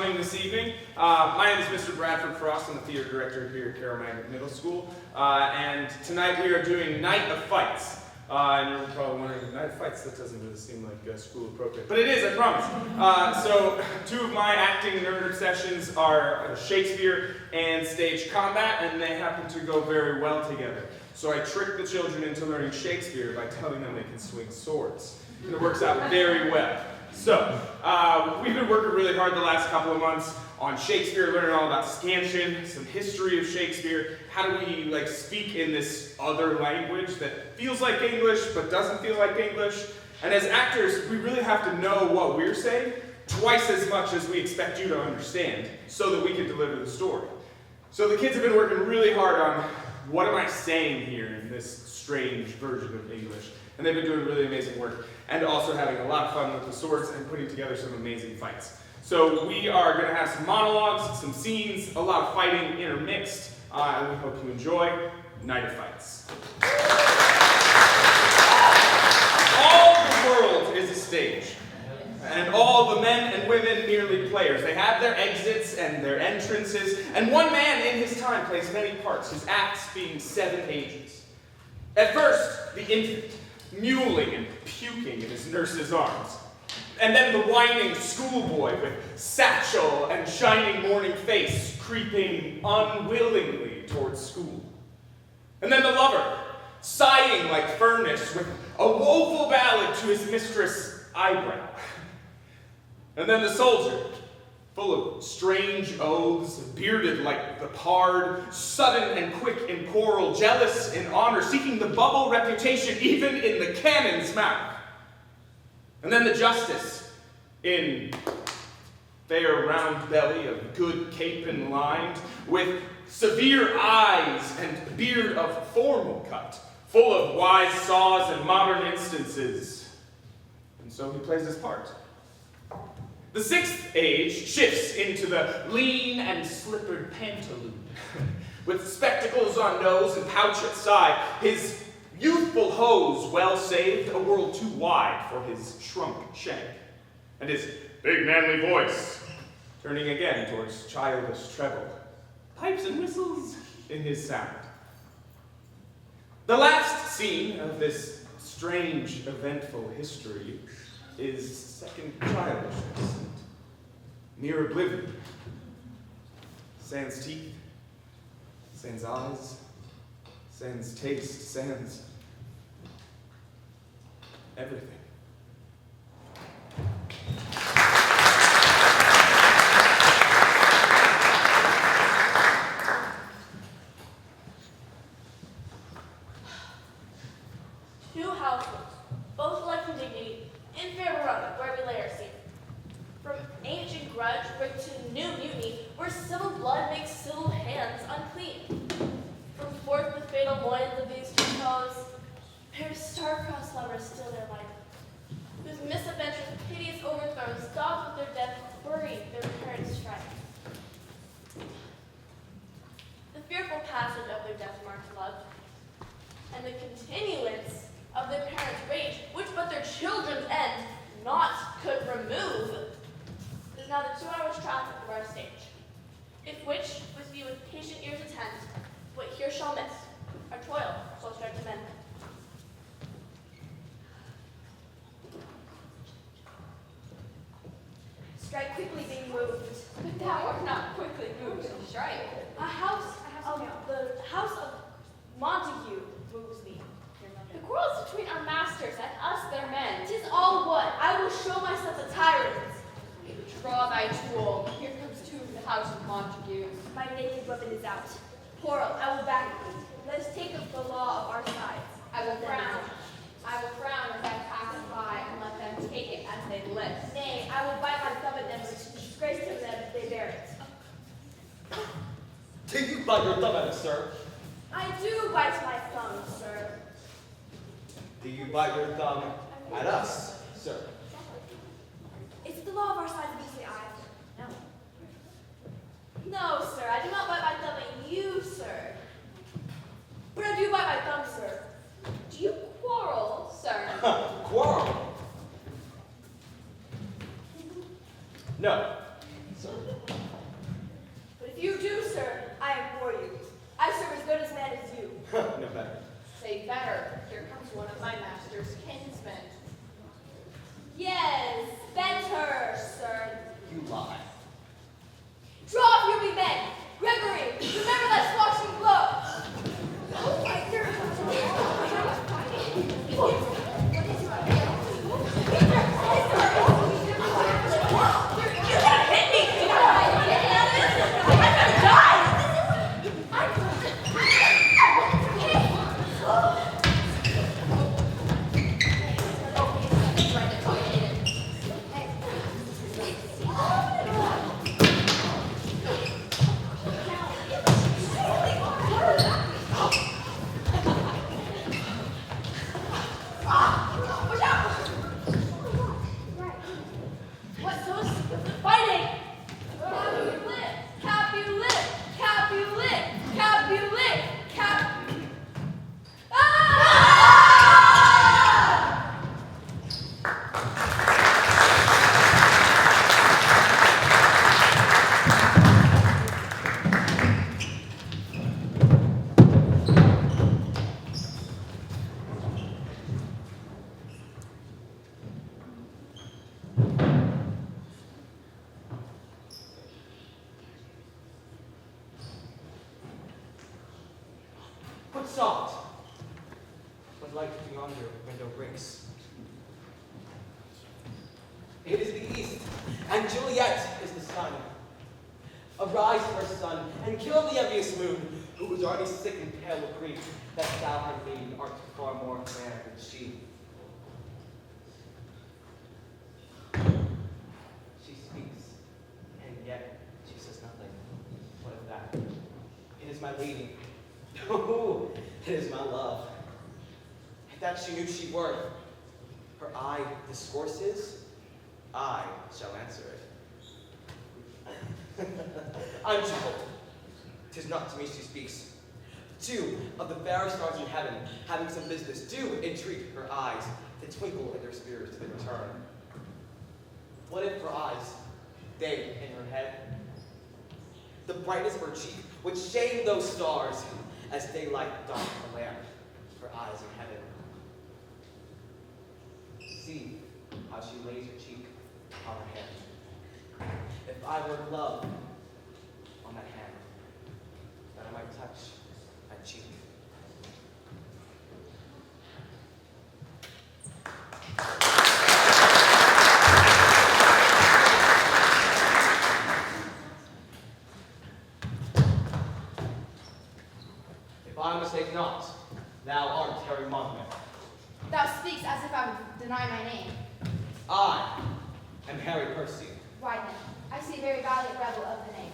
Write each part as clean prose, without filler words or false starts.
coming this evening. My name is Mr. Bradford Frost. I'm the theater director here at Carroll Middle School. And tonight we are doing Night of Fights. And you're probably wondering, Night of Fights, that doesn't really seem like school appropriate. But it is, I promise. So two of my acting nerd obsessions are Shakespeare and stage combat, and they happen to go very well together. So I tricked the children into learning Shakespeare by telling them they can swing swords. And it works out very well. So, we've been working really hard the last couple of months on Shakespeare, learning all about scansion, some history of Shakespeare. How do we speak in this other language that feels like English but doesn't feel like English? And as actors, we really have to know what we're saying twice as much as we expect you to understand so that we can deliver the story. So the kids have been working really hard on what am I saying here in this strange version of English. And they've been doing really amazing work, and also having a lot of fun with the swords and putting together some amazing fights. So we are going to have some monologues, some scenes, a lot of fighting intermixed, and we hope you enjoy Night of Fights. All the world is a stage, and all the men and women merely players. They have their exits and their entrances, and one man in his time plays many parts, his acts being 7 ages. At first, the infant, mewling and puking in his nurse's arms. And then the whining schoolboy with satchel and shining morning face creeping unwillingly towards school. And then the lover, sighing like furnace with a woeful ballad to his mistress' eyebrow. And then the soldier, full of strange oaths, bearded like the pard, sudden and quick in quarrel, jealous in honor, seeking the bubble reputation even in the cannon's mouth. And then the justice, in fair round belly of good capon lined, with severe eyes and beard of formal cut, full of wise saws and modern instances. And so he plays his part. The 6th age shifts into the lean and slippered pantaloon, with spectacles on nose and pouch at side, his youthful hose well saved, a world too wide for his shrunk shank, and his big manly voice turning again towards childish treble, pipes and whistles in his sound. The last scene of this strange, eventful history is second childishness, mere oblivion. Sans teeth, sans eyes, sans taste, sans everything. Two households, both alike in dignity, in fair Verona, where we lay our scene. From ancient grudge bring to new mutiny, where civil blood makes civil hands unclean. From forth the fatal loins of these two foes, pairs star-crossed lovers still their life, whose misadventures, piteous overthrows, dogged with their death, buried their parents' strife. The fearful passage of their death-marked love, and the continuance of their parents' rage, which but their children's end naught could remove, is now the 2 hours traffic of our stage, if which, with you with patient ears attend, what here shall miss, our toil shall start to mend. Strike quickly being moved, but thou art not quickly moved to strike. The house of Montague moves me. The quarrels between our masters and us their men. 'Tis all one. I will show myself a tyrant. Draw thy tool. Here comes two of the house of Montague. My naked weapon is out. Quarrel, I will back thee. Let us take up the law of our sides. I will frown. I will frown as I pass by and let them take it as they list. Nay, I will bite my thumb at them, which is disgrace to them if they bear it. Do you bite your thumb at it, sir? I do bite my thumb, sir. Do you bite your thumb at us, sir? It's the law of our sides if you say I. No. No, sir, I do not bite my thumb at you, sir. But I do bite my thumb, sir. Do you quarrel, sir? Quarrel? No, sir. No better. Say better, here comes one of my master's kinsmen. Yes, better, sir. You lie. Draw off your big men. Gregory, remember that swashing blow. Oh, my You gotta hit me! You I'm gonna die! Watch out! What's so fighting? Capulet! Capulet! Capulet! Capulet! Put soft. When light beyond your window breaks. It is the east, and Juliet is the sun. Arise, first sun, and kill the envious moon, who was already sick and pale with grief, that thou, her maiden, art far more fair than she. She speaks, and yet she says nothing. What of that? It is my lady. Oh, it is my love. If that she knew she were, her eye discourses, I shall answer it. I'm troubled. 'Tis not to me she speaks. Two of the fairest stars in heaven, having some business, do entreat her eyes to twinkle in their spheres to the return. What if her eyes, they in her head, the brightness of her cheek would shame those stars as daylight doth the lamp, her eyes in heaven. See how she lays her cheek on her hand. If I were glove on that hand, that I might touch that cheek. If I mistake not, thou art Harry Monmouth. Thou speaks as if I would deny my name. I am Harry Percy. Why then, I see a very valiant rebel of the name.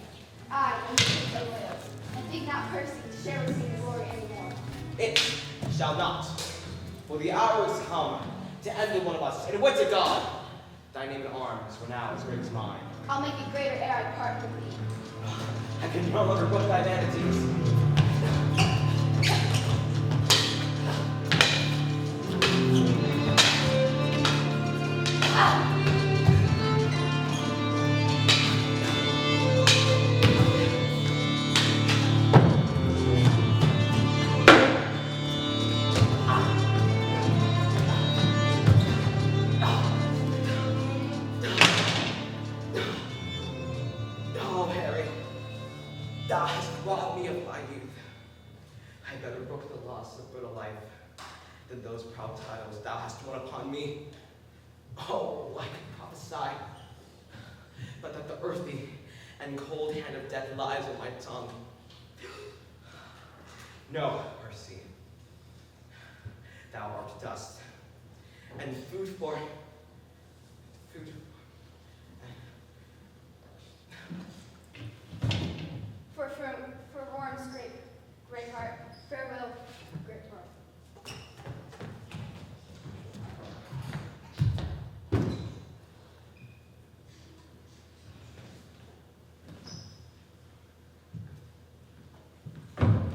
I am the Prince of Wales, and think not Percy to share with me the glory anymore. It shall not. For the hour is come to end in one of us. And would to God, thy name in arms were now as great as mine. I'll make it greater ere I part with thee. I can no longer book thy vanities. Oh, Harry, thou hast robbed me of my youth. I better brook the loss of brutal life than those proud titles thou hast won upon me. Oh, I could prophesy, but that the earthy and cold hand of death lies on my tongue. No, Percy, thou art dust, and food for For Worm's great heart, farewell, great heart.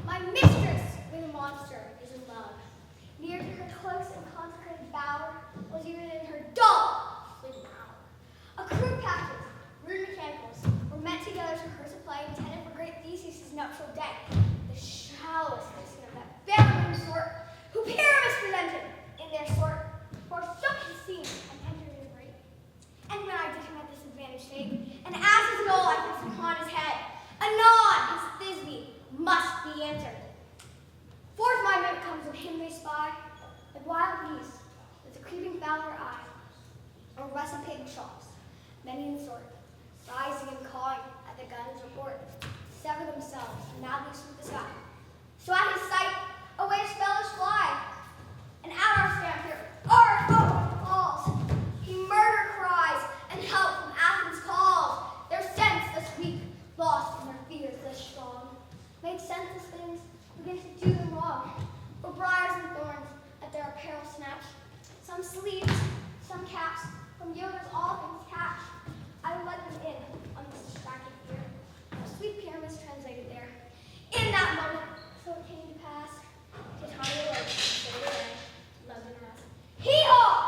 My mistress, when the monster is in love, near to her close and consecrated bower, was even in her dull sleeping hour. he answered. Forth my mate comes, and him they spy, like wild beasts, with a creeping fowler eye, or recipating shots, many in sort, rising and cawing at the gun's report, sever themselves, and madly sweep the sky. So at his sight, away his fellows fly, and at our stand here, our foe falls. He murder cries, and help from Athens calls. Their senseless weak, lost in their fears less strong, made senseless things, begin to do them wrong. For briars and thorns at their apparel snatch, some sleeves, some caps, from Yoda's all things catch. I led them in on this distracted ear, a sweet pyramids translated there. In that moment, so it came to pass, to tiny words fade away, love and rest. Hee-haw!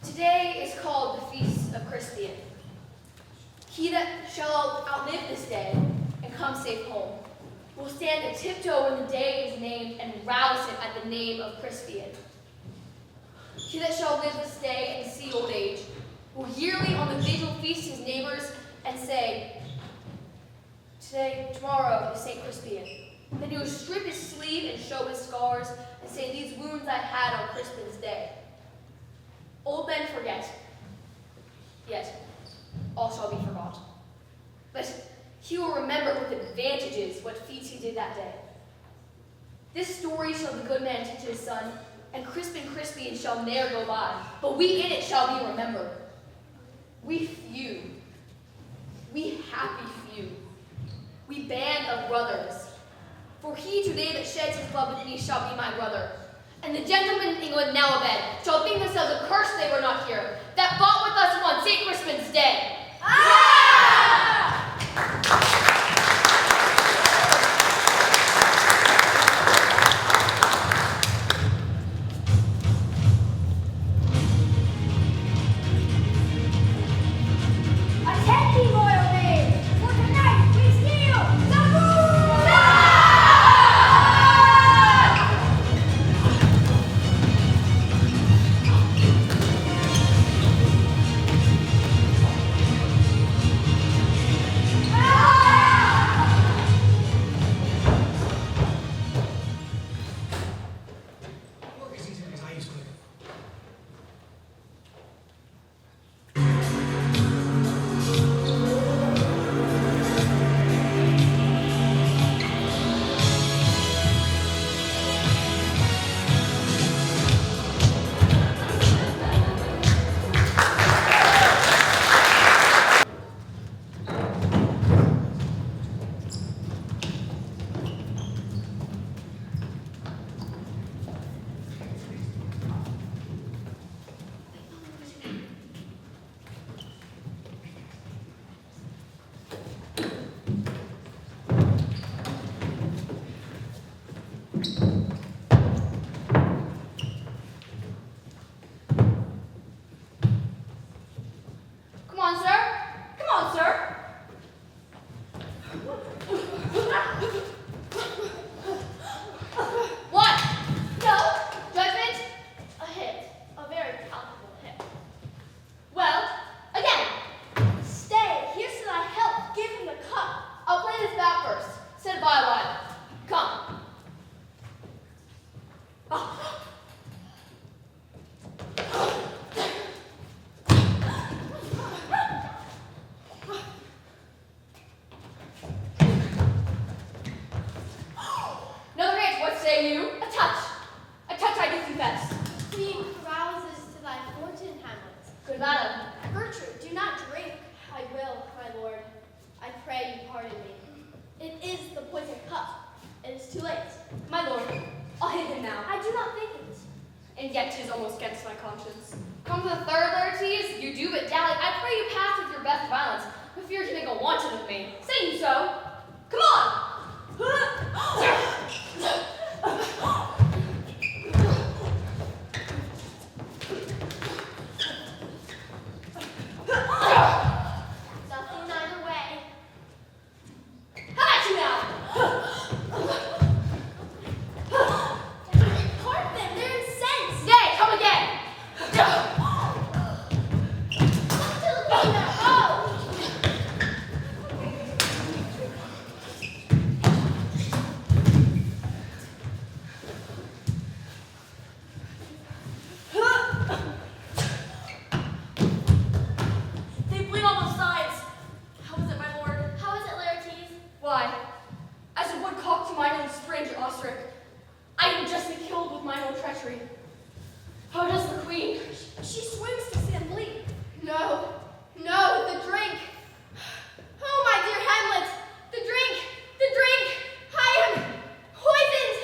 Today is called the Feast of Crispian. He that shall outlive this day and come safe home will stand a tiptoe when the day is named and rouse him at the name of Crispian. He that shall live this day and see old age will yearly on the vigil feast his neighbors and say, today, tomorrow is St. Crispian. Then he will strip his sleeve and show his scars and say, these wounds I had on Crispin's day. Old men forget, yet all shall be forgot. But he will remember with advantages what feats he did that day. This story shall the good man teach his son, and Crispian shall ne'er go by, but we in it shall be remembered. We few, we happy few, we band of brothers. For he today that sheds his blood with me shall be my brother. And the gentlemen in England now abed shall think themselves accursed they were not here, that fought with us on St. Crispin's day. Attend ye, royal babes, for tonight we steal the moon! Come on, sir. Come on, sir. What? No. Judgment? A hit. A very palpable hit. Well, again. Stay. Here's to thy help. Give him the cup. I'll play this back first. Said by a while. Come. Another hit, what say you? A touch. A touch, I do confess. Queen carouses to thy fortune, Hamlet. Good madam. Gertrude, do not drink. I will, my lord. I pray you pardon me. It is the poisoned cup. It is too late. My lord, I'll hit him now. I do not think it. And yet 'tis almost against my conscience. Come to the third, Laertes, you do but dally. I pray you pass with your best violence. I fear to make a wanton of me. Say you so. Come on! Nothing either way. How about you now? Part them, they're incensed. Nay, come again! They bleed on both sides. How is it, my lord? How is it, Laertes? Why, as a woodcock to mine own strange ostrich, I am justly killed with mine own treachery. How does the queen? She swims to see them bleed. No, no, the drink. Oh, my dear Hamlet, the drink, the drink. I am poisoned.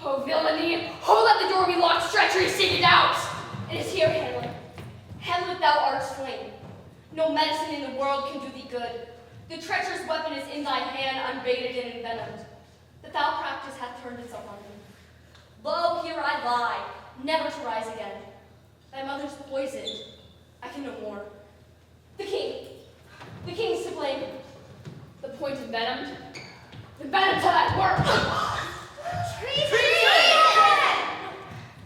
Oh, villainy. Oh, let the door be locked, treachery, seek it out. It is here, Hamlet. Hamlet, thou art slain. No medicine in the world can do thee good. The treacherous weapon is in thy hand, unbaited and envenomed. The foul practice hath turned itself on me. Lo, here I lie, never to rise again. Thy mother's poisoned. I can no more. The king's to blame. The point envenomed. The venom to thy work.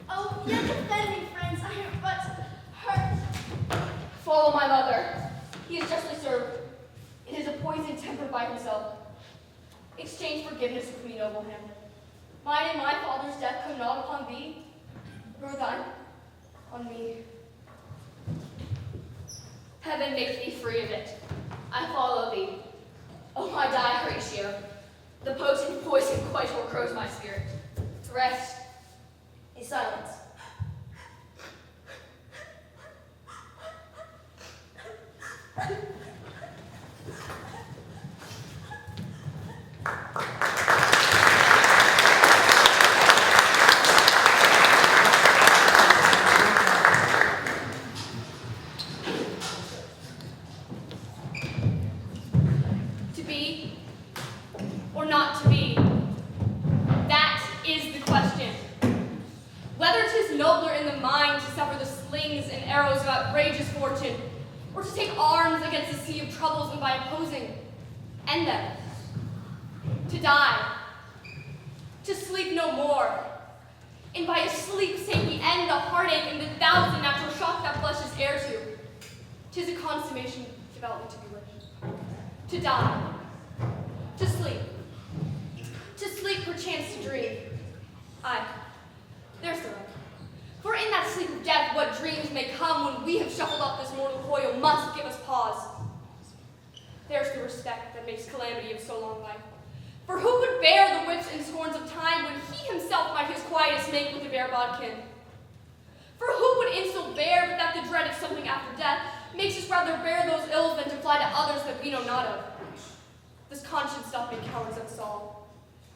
Oh, yet defend me, friends. I am but hurt. Follow my mother. He is justly served. It is a poison tempered by himself. Exchange forgiveness with me, noble Hamlet. Mine and my father's death come not upon thee, nor thine on me. Heaven make thee free of it. I follow thee. Oh, my die, Horatio. The potent poison quite o'ercrows my spirit. To rest is silence. To be or not to be, that is the question. Whether 'tis nobler in the mind to suffer the slings and arrows of outrageous fortune, or to take arms against the sea of troubles and by opposing, end them. To die, to sleep no more, and by a sleep say we end the heartache and the thousand natural shocks that flesh is heir to. 'Tis a consummation devoutly to be wished. To die, to sleep perchance to dream. Aye, there's the right. For in that sleep of death, what dreams may come when we have shuffled off this mortal coil must give us pause. There's the respect that makes calamity of so long life. For who would bear the whips and scorns of time when he himself might his quietus make with a bare bodkin? For who would insult bear but that the dread of something after death makes us rather bear those ills than to fly to others that we know not of? Does conscience stop make cowards unsolved?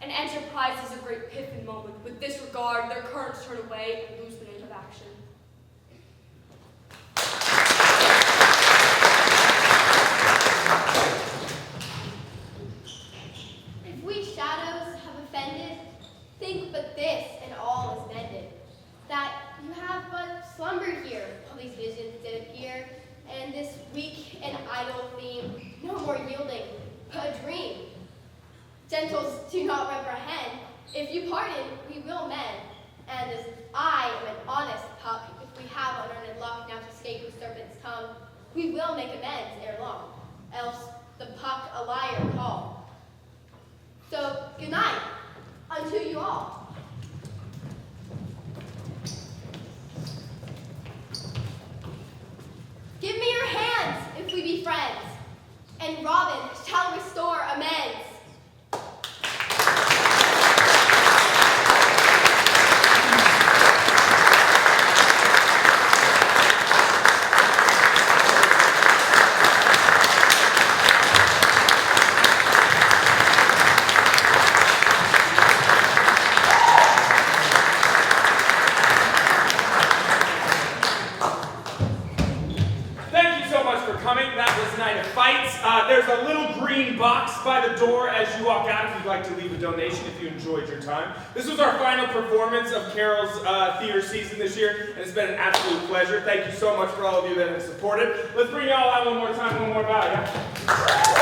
An enterprise is a great pith and moment. With this regard, their currents turn away and lose the name of action. If we shadows have offended, think but this, and all is mended. That you have but slumbered here, all these visions did appear, and this weak and idle theme, no more yielding, but a dream. Gentles, do not reprehend. If you pardon, we will mend. And as I am an honest pup, if we have unearned luck now to escape the serpent's tongue, we will make amends ere long, else the puck a liar call. So, good night unto you all. Give me your hands if we be friends, and Robin shall restore amends. little green box by the door as you walk out if you'd like to leave a donation if you enjoyed your time. This was our final performance of Carroll's theater season this year, and it's been an absolute pleasure. Thank you so much for all of you that have supported. Let's bring y'all out one more time, one more bow, yeah?